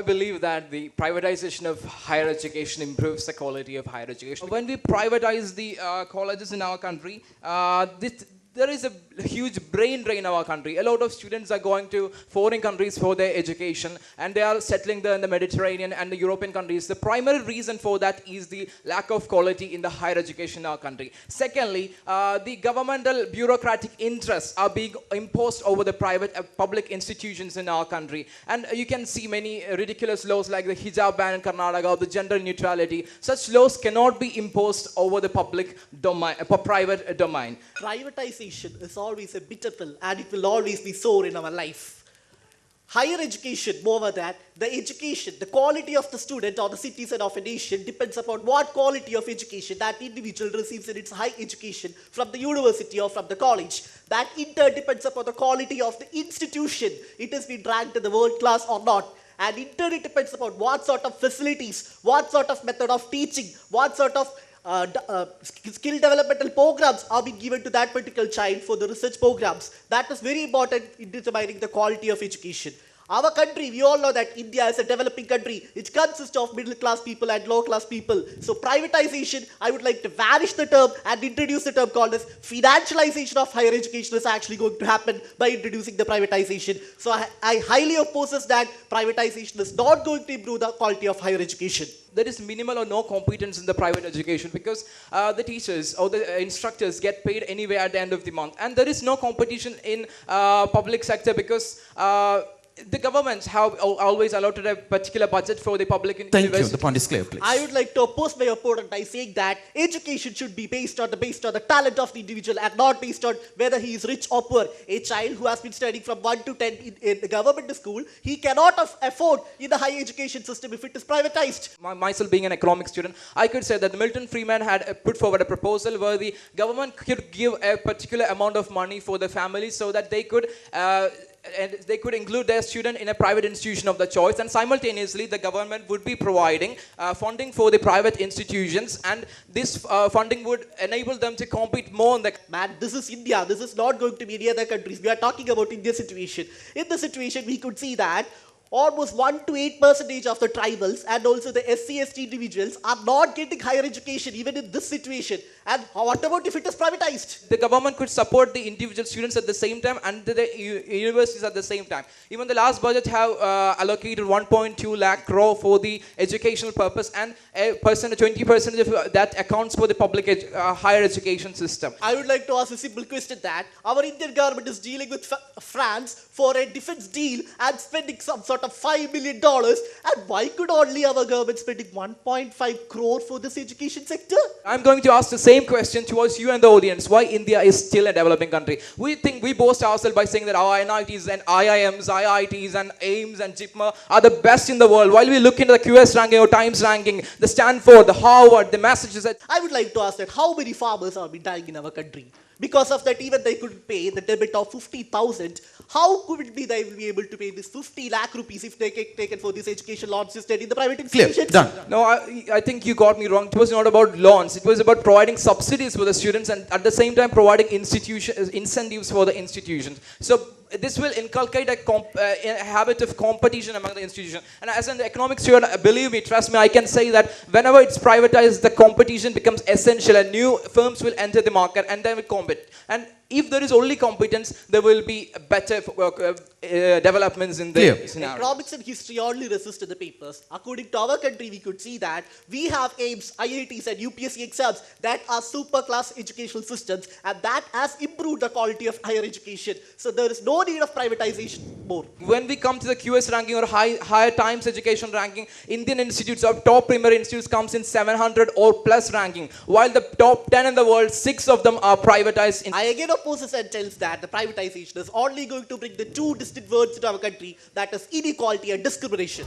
I believe that the privatization of higher education improves the quality of higher education. When we privatize the colleges in our country, there is a huge brain drain in our country. A lot of students are going to foreign countries for their education, and they are settling there in the Mediterranean and the European countries. The primary reason for that is the lack of quality in the higher education in our country. Secondly, the governmental bureaucratic interests are being imposed over the private public institutions in our country. And you can see many ridiculous laws like the hijab ban in Karnataka or the gender neutrality. Such laws cannot be imposed over the public domain, private domain. Privatization is always a bitter pill, and it will always be sore in our life. Higher education, moreover that, the education, the quality of the student or the citizen of a nation depends upon what quality of education that individual receives in its high education from the university or from the college. That in turn depends upon the quality of the institution it has been ranked in the world class or not. And in turn it depends upon what sort of facilities, what sort of method of teaching, what sort of skill developmental programs are being given to that particular child for the research programs. That is very important in determining the quality of education. Our country, we all know that India is a developing country. It consists of middle class people and low class people. So privatization, I would like to vanish the term and introduce the term called as financialization of higher education is actually going to happen by introducing the privatization. So I highly oppose that privatization is not going to improve the quality of higher education. There is minimal or no competence in the private education because the teachers or the instructors get paid anyway at the end of the month, and there is no competition in public sector because the governments have always allotted a particular budget for the public university. Thank you. The point is clear, please. I would like to oppose my opponent by saying that education should be based on the talent of the individual and not based on whether he is rich or poor. A child who has been studying from 1 to 10 in the government school, he cannot afford in the higher education system if it is privatized. Myself being an economics student, I could say that Milton Friedman had put forward a proposal where the government could give a particular amount of money for the families so that they could include their student in a private institution of their choice, and simultaneously the government would be providing funding for the private institutions, and this funding would enable them to compete more in the... Man, this is India. This is not going to be any other countries. We are talking about India's situation. In the situation, we could see that almost 1 to 8% of the tribals and also the SC/ST individuals are not getting higher education even in this situation. And what about if it is privatized? The government could support the individual students at the same time and the universities at the same time. Even the last budget have allocated 1.2 lakh crore for the educational purpose, and 20% of that accounts for the public higher education system. I would like to ask a simple question that our Indian government is dealing with France for a defense deal and spending some sort of $5 million, and why could only our government spending 1.5 crore for this education sector? I'm going to ask the same question towards you and the audience. Why India is still a developing country? We boast ourselves by saying that our NITs and IIMs, IITs and AIMS and JIPMER are the best in the world. While we look into the QS ranking or Times ranking, the Stanford, the Harvard, the Massachusetts... I would like to ask that how many farmers are dying in our country? Because of that, even they could pay the debit of 50,000. How could it be they will be able to pay this 50 lakh rupees if they get taken for this education loans instead in the private institutions? Clear. Done. No, I think you got me wrong. It was not about loans. It was about providing subsidies for the students and at the same time providing incentives for the institutions. So this will inculcate a habit of competition among the institutions. And as an economics student, believe me, trust me, I can say that whenever it's privatized, the competition becomes essential and new firms will enter the market and they will compete. And if there is only competence, there will be better developments in the scenario. Economics and history only resist in the papers. According to our country, we could see that we have AIMS, IITs and UPSC exams that are super class educational systems, and that has improved the quality of higher education. So there is no need of privatization more. When we come to the QS ranking or higher Times education ranking, Indian institutes or top premier institutes comes in 700 or plus ranking, while the top 10 in the world, 6 of them are privatized. I again opposes and tells that the privatization is only going to bring the two distinct words into our country, that is inequality and discrimination.